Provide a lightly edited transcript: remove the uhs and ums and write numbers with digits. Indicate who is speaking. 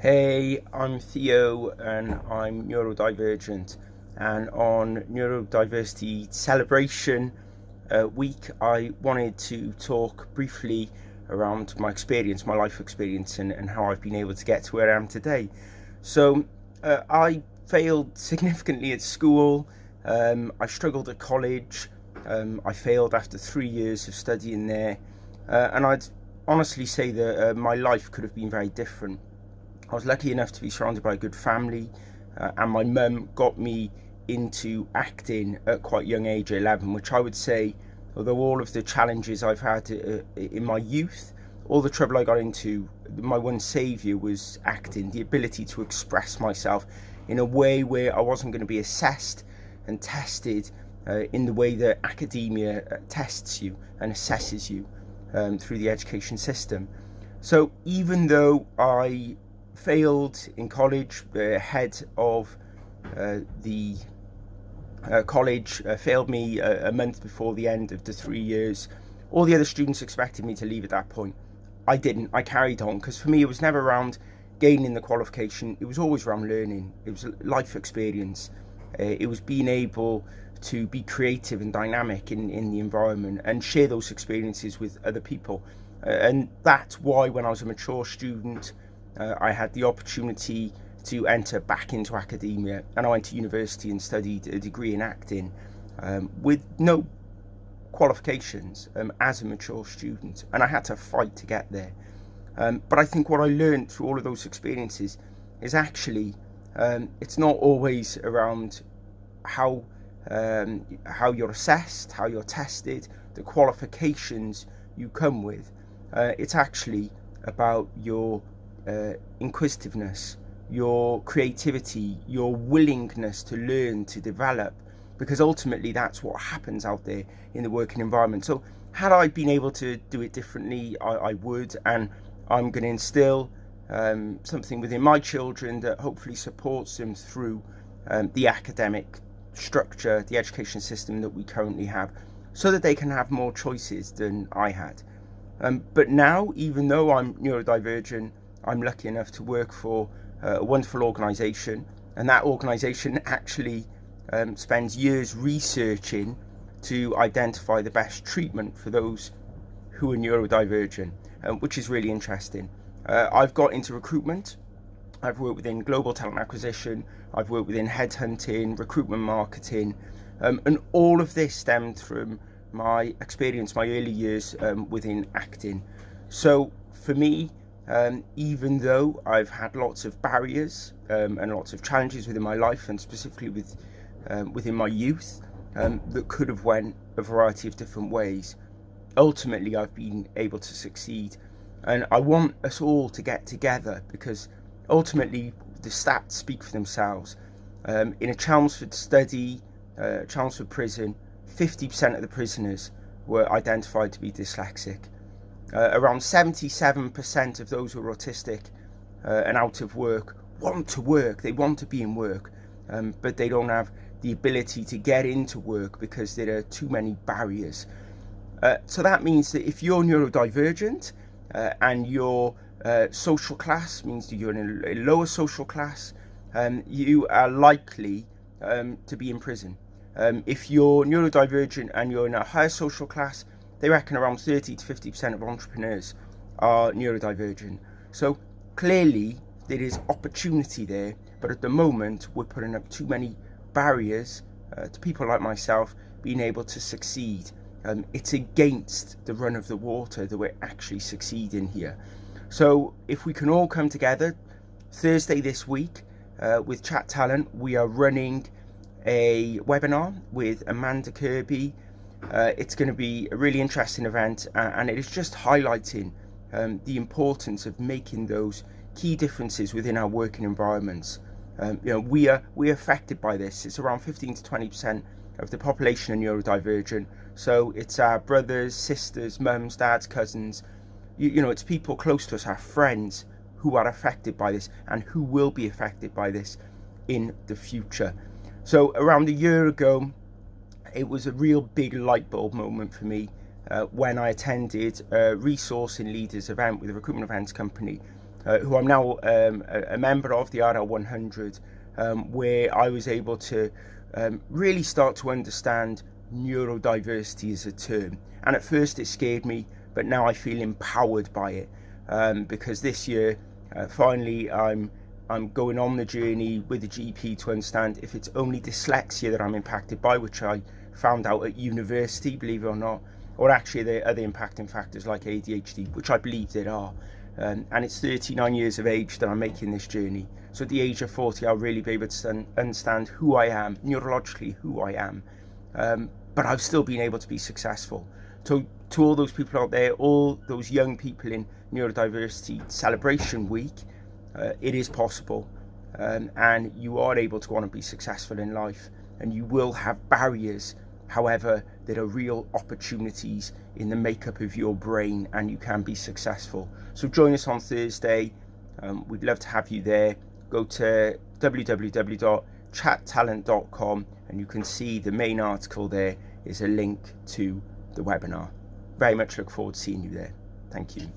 Speaker 1: Hey, I'm Theo and I'm neurodivergent. And on Neurodiversity Celebration Week, I wanted to talk briefly around my experience, my life experience, and how I've been able to get to where I am today. I failed significantly at school. I struggled at college. I failed after 3 years of studying there. And I'd honestly say that my life could have been very different. I was lucky enough to be surrounded by a good family, and my mum got me into acting at quite a young age, 11, which I would say, although all of the challenges I've had in my youth, all the trouble I got into, my one saviour was acting, the ability to express myself in a way where I wasn't going to be assessed and tested in the way that academia tests you and assesses you through the education system. So even though I failed in college, the head of the college failed me a month before the end of the 3 years. All the other students expected me to leave at that point. I didn't. I carried on because for me it was never around gaining the qualification. It was always around learning. It was life experience. It was being able to be creative and dynamic in the environment and share those experiences with other people. And that's why when I was a mature student, I had the opportunity to enter back into academia, and I went to university and studied a degree in acting with no qualifications as a mature student, and I had to fight to get there. But I think what I learned through all of those experiences is actually it's not always around how you're assessed, how you're tested, the qualifications you come with. It's actually about your inquisitiveness, your creativity, your willingness to learn, to develop, because ultimately that's what happens out there in the working environment. So had I been able to do it differently, I would, and I'm going to instill something within my children that hopefully supports them through the academic structure, the education system that we currently have, so that they can have more choices than I had. But now, even though I'm neurodivergent, I'm lucky enough to work for a wonderful organisation, and that organisation actually spends years researching to identify the best treatment for those who are neurodivergent, which is really interesting. I've got into recruitment. I've worked within global talent acquisition. I've worked within headhunting, recruitment marketing, and all of this stemmed from my experience, my early years within acting. So for me, even though I've had lots of barriers and lots of challenges within my life, and specifically within my youth, that could have went a variety of different ways, ultimately I've been able to succeed. And I want us all to get together, because ultimately the stats speak for themselves. In a Chelmsford study, Chelmsford prison, 50% of the prisoners were identified to be dyslexic. Around 77% of those who are autistic and out of work want to work. They want to be in work, but they don't have the ability to get into work because there are too many barriers. So that means that if you're neurodivergent and your social class means that you're in a lower social class, you are likely to be in prison. If you're neurodivergent and you're in a higher social class, they reckon around 30 to 50% of entrepreneurs are neurodivergent. So clearly there is opportunity there, but at the moment we're putting up too many barriers to people like myself being able to succeed. It's against the run of the water that we're actually succeeding here. So if we can all come together, Thursday this week with Chat Talent, we are running a webinar with Amanda Kirby. It's going to be a really interesting event, and it is just highlighting the importance of making those key differences within our working environments. We are affected by this. It's around 15 to 20% of the population are neurodivergent. So it's our brothers, sisters, mums, dads, cousins. It's people close to us, our friends, who are affected by this and who will be affected by this in the future. So around a year ago, it was a real big light bulb moment for me when I attended a resourcing leaders event with a recruitment events company who I'm now a member of, the RL100, where I was able to really start to understand neurodiversity as a term. And at first it scared me, but now I feel empowered by it, because this year finally I'm going on the journey with the GP to understand if it's only dyslexia that I'm impacted by, which I found out at university, believe it or not, or actually there are other impacting factors like ADHD, which I believe there are. And it's 39 years of age that I'm making this journey. So at the age of 40, I'll really be able to understand who I am, neurologically who I am. But I've still been able to be successful. So to all those people out there, all those young people in Neurodiversity Celebration Week, it is possible. And you are able to go on and be successful in life. And you will have barriers. However, there are real opportunities in the makeup of your brain, and you can be successful. So join us on Thursday. We'd love to have you there. Go to www.chattalent.com and you can see the main article there is a link to the webinar. Very much look forward to seeing you there. Thank you.